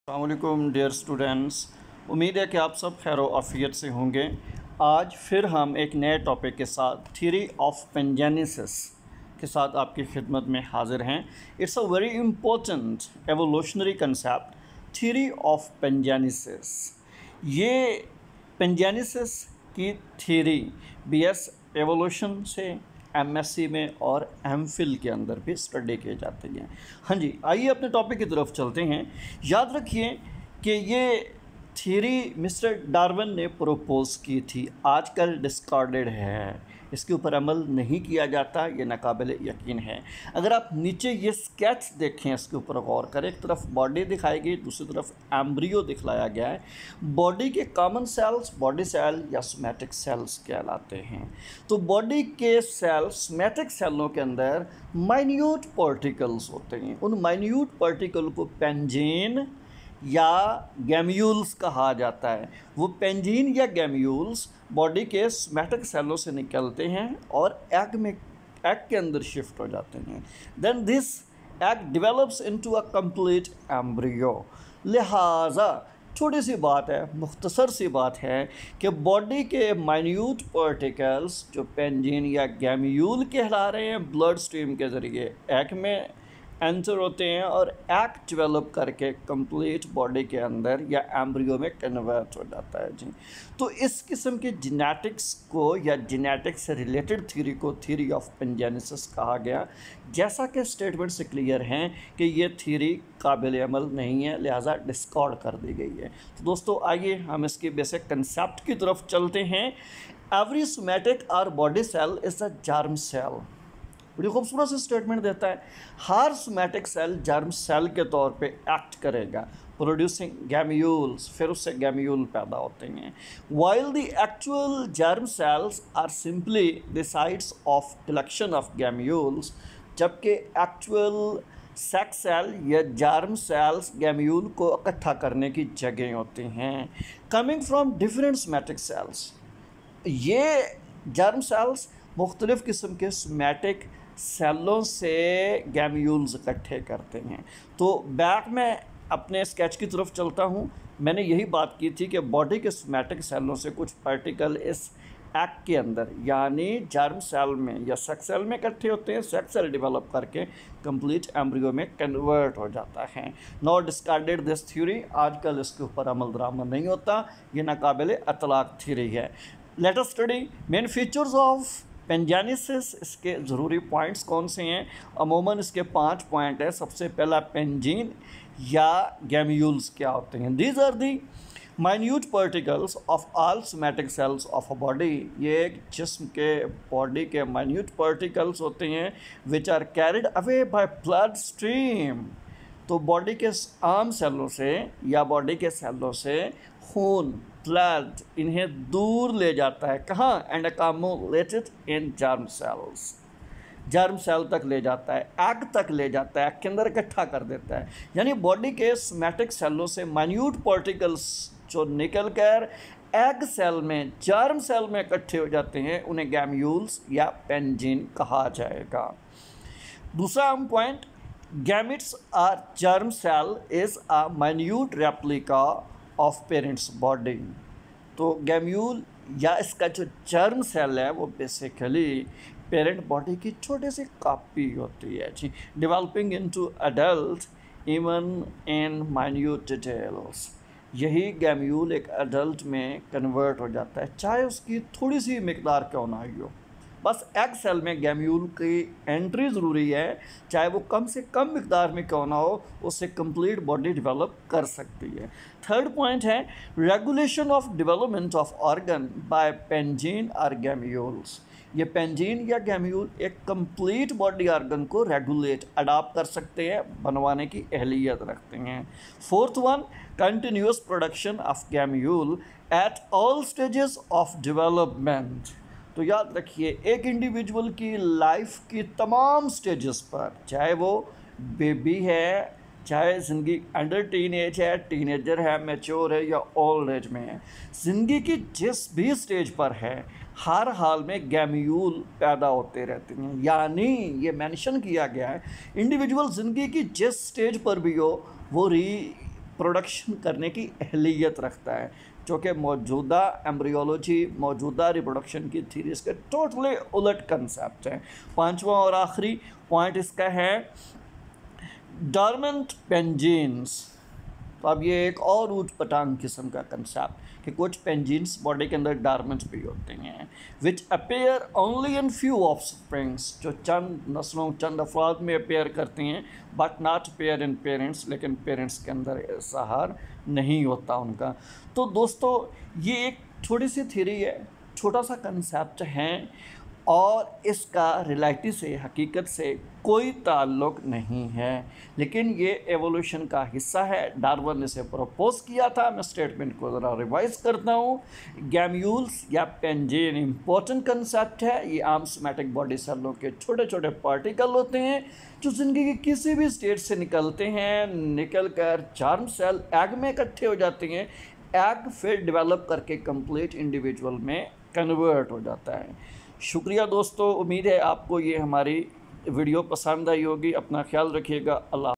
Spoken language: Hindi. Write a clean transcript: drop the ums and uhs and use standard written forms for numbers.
अस्सलामुअलैकुम डियर स्टूडेंट्स। उम्मीद है कि आप सब खैर आफियत से होंगे। आज फिर हम एक नए टॉपिक के साथ थ्योरी ऑफ पेंजेनेसिस के साथ आपकी खिदमत में हाजिर हैं। It's a very important evolutionary concept, theory of pangenesis. ये पेंजेनेसिस की थ्योरी बीएस एवोल्यूशन से एमएससी में और एमफिल के अंदर भी स्टडी किए जाते हैं। हाँ जी, आइए अपने टॉपिक की तरफ चलते हैं। याद रखिए कि ये थ्योरी मिस्टर डार्विन ने प्रपोज की थी, आजकल डिस्कार्डेड है, इसके ऊपर अमल नहीं किया जाता, ये नाकाबिल यकीन है। अगर आप नीचे ये स्केच देखें, इसके ऊपर गौर करें, एक तरफ बॉडी दिखाई गई, दूसरी तरफ एम्ब्रियो दिखलाया गया है। बॉडी के कॉमन सेल्स बॉडी सेल या सोमैटिक सेल्स कहलाते हैं। तो बॉडी के सेल्स सोमैटिक सेलों के अंदर माइन्यूट पार्टिकल्स होते हैं। उन माइन्यूट पार्टिकल को पेंजीन या गैम्यूल्स कहा जाता है। वो पेंजीन या गैम्यूल्स बॉडी के सोमैटिक सेलों से निकलते हैं और एग के अंदर शिफ्ट हो जाते हैं। Then this egg develops into a complete embryo. लिहाजा छोटी सी बात है, मुख्तसर सी बात है कि बॉडी के माइन्यूट पार्टिकल्स जो पेंजीन या गैम्यूल कहला रहे हैं, ब्लड स्ट्रीम के ज़रिए एग में एंटर होते हैं और एग डेवलप करके कंप्लीट बॉडी के अंदर या एम्ब्रियो में कन्वर्ट हो जाता है जी। तो इस किस्म के जेनेटिक्स को या जेनेटिक्स से रिलेटेड थ्योरी को थ्योरी ऑफ पेंजेनेसिस कहा गया। जैसा कि स्टेटमेंट से क्लियर हैं कि ये थ्योरी काबिल अमल नहीं है, लिहाजा डिस्कार्ड कर दी गई है। तो दोस्तों आइए हम इसके बेसिक कंसेप्ट की तरफ चलते हैं। एवरी सोमैटिक और body cell is a germ cell. बड़ी खूबसूरत से स्टेटमेंट देता है। हर सोमैटिक सेल जर्म सेल के तौर पे एक्ट करेगा, प्रोड्यूसिंग गैम्यूल्स, फिर उससे गैम्यूल पैदा होते हैं। While the actual germ cells are simply the sites of collection of gemmules, जबकि एक्चुअल सेक्स सेल या जर्म सेल्स गैम्यूल को इकट्ठा करने की जगह होती हैं। Coming from different somatic cells, ये जर्म सेल्स मुख्तलिफ़ किस्म के सोमैटिक सेलों से गैम्यूल्स इकट्ठे करते हैं। तो बैक में अपने स्केच की तरफ चलता हूँ। मैंने यही बात की थी कि बॉडी के सोमैटिक सेलों से कुछ पार्टिकल इस एग के अंदर यानी जर्म सेल में या सेक्स सेल में इकट्ठे होते हैं। सेक्स सेल डेवलप करके कंप्लीट एम्ब्रियो में कन्वर्ट हो जाता है। नॉ डिस्कार्डेड दिस थ्योरी, आजकल इसके ऊपर अमल दरामद नहीं होता, ये नाकाबिल इतलाक थ्योरी है। Let us study main features of pangenesis. इसके ज़रूरी पॉइंट्स कौन से हैं? अमूमन इसके 5 पॉइंट है। सबसे पहला पेंजीन या गैम्यूल्स क्या होते हैं? These are the minute particles of all somatic cells of a body. ये एक जिस्म के बॉडी के माइन्यूट पार्टिकल्स होते हैं which are carried away by blood stream. तो बॉडी के आम सेलों से या बॉडी के सेलों से खून, ब्लड इन्हें दूर ले जाता है। कहाँ? And accumulated in germ cells, germ cell तक ले जाता है, एग तक ले जाता है, एग के अंदर इकट्ठा कर देता है। यानी बॉडी के सोमैटिक सेलों से माइन्यूट पार्टिकल्स जो निकल कर एग सेल में, जर्म सेल में इकट्ठे हो जाते हैं, उन्हें गैम्यूल्स या पेंजीन कहा जाएगा। दूसरा अहम point, gametes or germ cell is a minute replica of parents body. तो गैम्यूल या इसका जो जर्म सेल है वो बेसिकली पेरेंट बॉडी की छोटी सी कॉपी होती है जी। Developing into adult even in minute details. यही गैम्यूल एक एडल्ट में कन्वर्ट हो जाता है, चाहे उसकी थोड़ी सी मिकदार क्यों ना आई हो। बस एग सेल में गैम्यूल की एंट्री ज़रूरी है, चाहे वो कम से कम मिकदार में क्यों ना हो, उससे कंप्लीट बॉडी डेवलप कर सकती है। थर्ड पॉइंट है regulation of development of organ by pangene और गैम्यूल्स। ये पेंजीन या गैम्यूल एक कंप्लीट बॉडी ऑर्गन को रेगुलेट, अडाप्ट कर सकते हैं, बनवाने की अहलियत रखते हैं। Fourth one, continuous production of gemmule at all stages of development. तो याद रखिए, एक इंडिविजुअल की लाइफ की तमाम स्टेजेस पर, चाहे वो बेबी है, चाहे ज़िंदगी अंडर टीन एज है, टीनेजर है, मैच्योर है या ओल्ड एज में है, ज़िंदगी की जिस भी स्टेज पर है, हर हाल में गैम्यूल पैदा होते रहते हैं। यानी ये मेंशन किया गया है, इंडिविजुअल ज़िंदगी की जिस स्टेज पर भी हो वो प्रोडक्शन करने की अहलियत रखता है, जो कि मौजूदा एम्ब्रियोलॉजी, मौजूदा रिप्रोडक्शन की थीरीज के टोटली उलट कंसेप्ट हैं। पांचवा और आखिरी पॉइंट इसका है डॉर्मेंट पेंजीन्स। तो अब ये एक और ऊट पटांग किस्म का कंसेप्ट कि कुछ पेंजीन्स बॉडी के अंदर डॉर्मेंट भी होते हैं, which appear only in few offsprings, जो चंद नस्लों चंद अफराद में अपेयर करती हैं, but not appear in parents, लेकिन पेरेंट्स के अंदर सहार नहीं होता उनका। तो दोस्तों ये एक छोटी सी थ्योरी है, छोटा सा कंसेप्ट है, और इसका रियलिटी से, हकीकत से कोई ताल्लुक़ नहीं है, लेकिन ये एवोल्यूशन का हिस्सा है। डार्विन ने इसे प्रपोज किया था। मैं स्टेटमेंट को ज़रा रिवाइज करता हूँ। गैम्यूल्स या पेंजीन इम्पोर्टेंट कंसेप्ट है। ये आम सोमैटिक बॉडी सेलों के छोटे छोटे पार्टिकल होते हैं जो ज़िंदगी के किसी भी स्टेज से निकलते हैं, निकल कर चार्म सेल एग में इकट्ठे हो जाते हैं। एग फिर डेवलप करके कंप्लीट इंडिविजुअल में कन्वर्ट हो जाता है। शुक्रिया दोस्तों, उम्मीद है आपको ये हमारी वीडियो पसंद आई होगी। अपना ख्याल रखिएगा। अल्लाह।